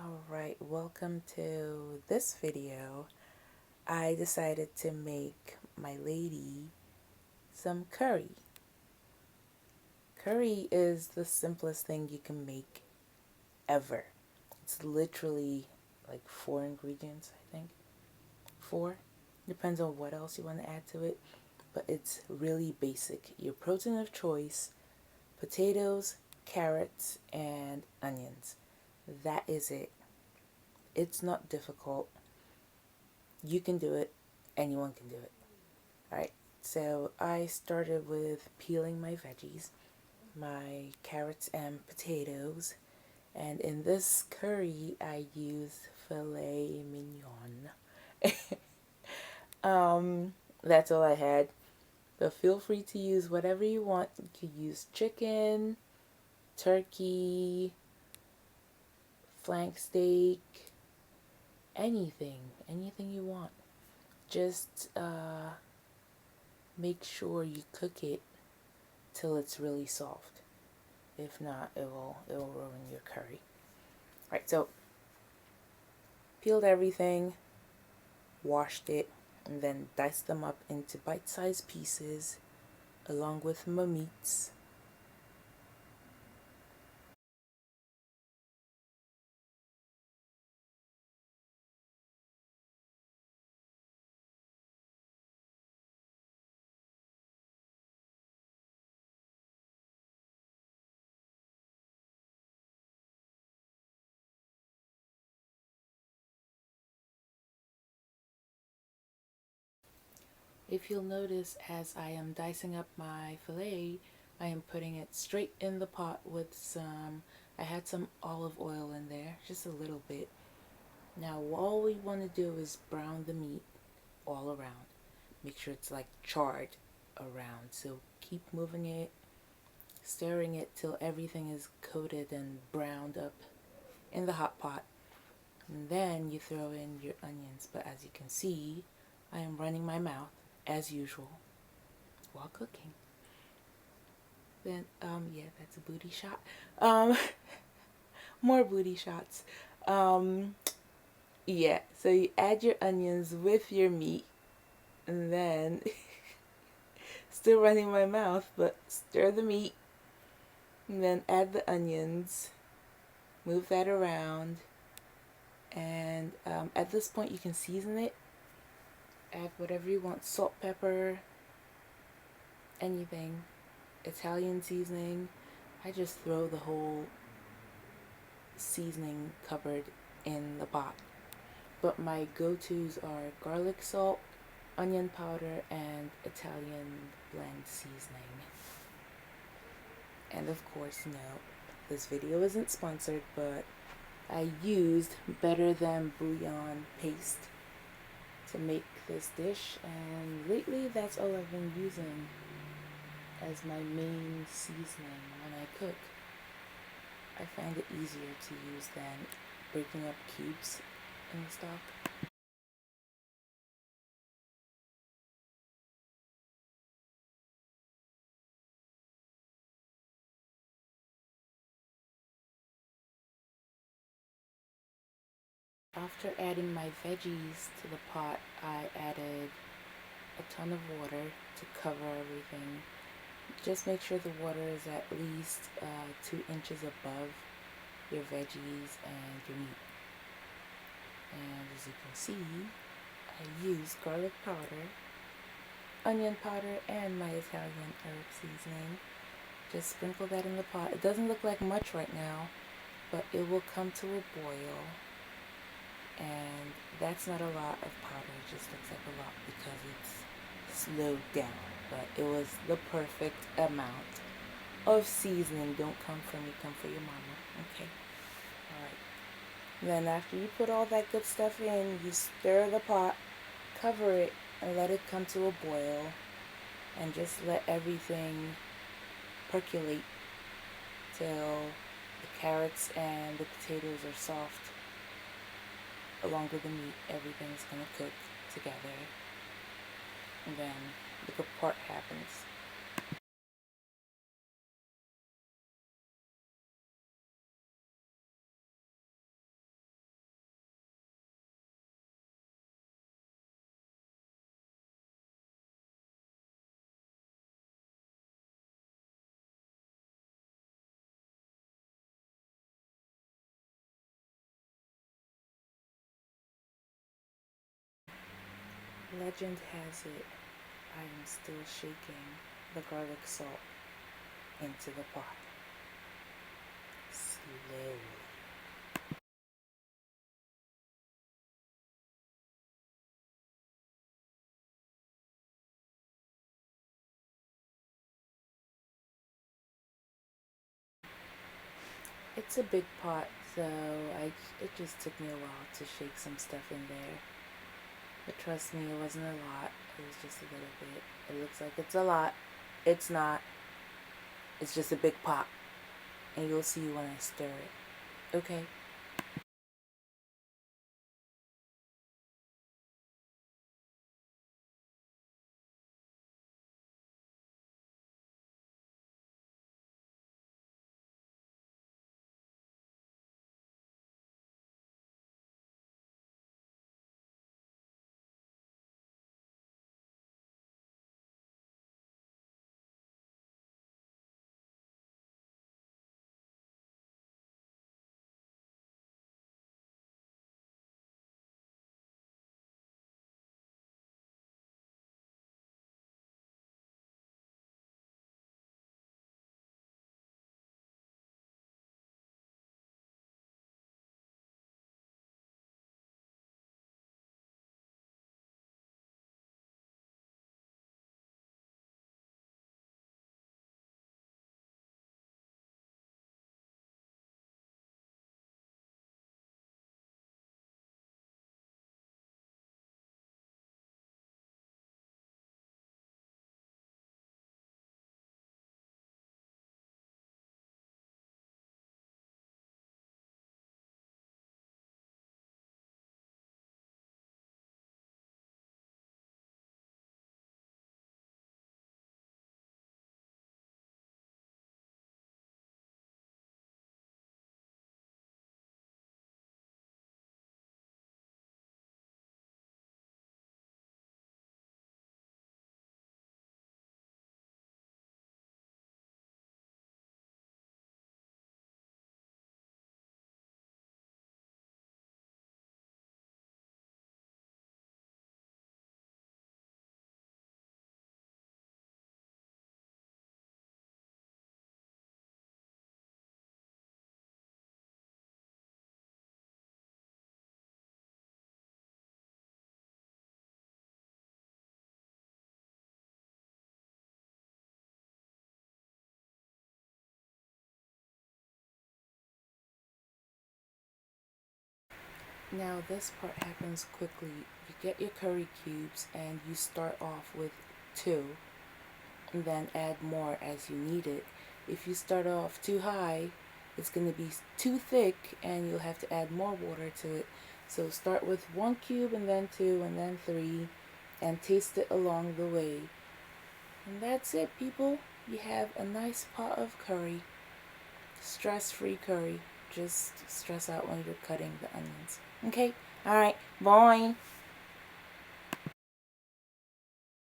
Alright, welcome to this video. I decided to make my lady some curry. Curry is the simplest thing you can make ever. It's literally like 4 ingredients, I think. 4. Depends on what else you want to add to it. But it's really basic. Your protein of choice, potatoes, carrots, and onions. That is it. It's not difficult. You can do it. Anyone can do it. Alright, so I started with peeling my veggies, my carrots and potatoes, and in this curry I use filet mignon. That's all I had. But feel free to use whatever you want. You could use chicken, turkey, flank steak, anything you want. Just make sure you cook it till it's really soft. If not, it'll ruin your curry. Right, so peeled everything, washed it, and then diced them up into bite-sized pieces along with my meats. If you'll notice, as I am dicing up my filet, I am putting it straight in the pot with I had some olive oil in there, just a little bit. Now all we want to do is brown the meat all around. Make sure it's like charred around. So keep moving it, stirring it till everything is coated and browned up in the hot pot. And then you throw in your onions. But as you can see, I am running my mouth as usual while cooking. Then, yeah, that's a booty shot. More booty shots. Yeah, so you add your onions with your meat, and then, still running my mouth, but stir the meat, and then add the onions, move that around, and at this point you can season it. Add whatever you want, salt, pepper, anything, Italian seasoning. I just throw the whole seasoning cupboard in the pot. But my go-tos are garlic salt, onion powder, and Italian blend seasoning. And of course, this video isn't sponsored, but I used Better Than Bouillon paste to make this dish, and lately that's all I've been using as my main seasoning when I cook. I find it easier to use than breaking up cubes in the stock. After adding my veggies to the pot, I added a ton of water to cover everything. Just make sure the water is at least 2 inches above your veggies and your meat. And as you can see, I use garlic powder, onion powder, and my Italian herb seasoning. Just sprinkle that in the pot. It doesn't look like much right now, but it will come to a boil. And that's not a lot of powder, it just looks like a lot because it's slowed down. But it was the perfect amount of seasoning. Don't come for me, come for your mama. Okay. Alright. Then after you put all that good stuff in, you stir the pot, cover it, and let it come to a boil. And just let everything percolate till the carrots and the potatoes are soft. Along with the meat, everything's gonna cook together. And then the good part happens. Legend has it I am still shaking the garlic salt into the pot slowly. It's a big pot, so it just took me a while to shake some stuff in there. But trust me, it wasn't a lot. It was just a little bit. It looks like it's a lot. It's not. It's just a big pot. And you'll see when I stir it. Okay? Now this part happens quickly. You get your curry cubes and you start off with 2 and then add more as you need it. If you start off too high, it's going to be too thick and you'll have to add more water to it. So start with 1 cube and then 2 and then 3 and taste it along the way. And that's it, people. You have a nice pot of curry. Stress-free curry. Just stress out when you're cutting the onions. Okay? Alright. Bye.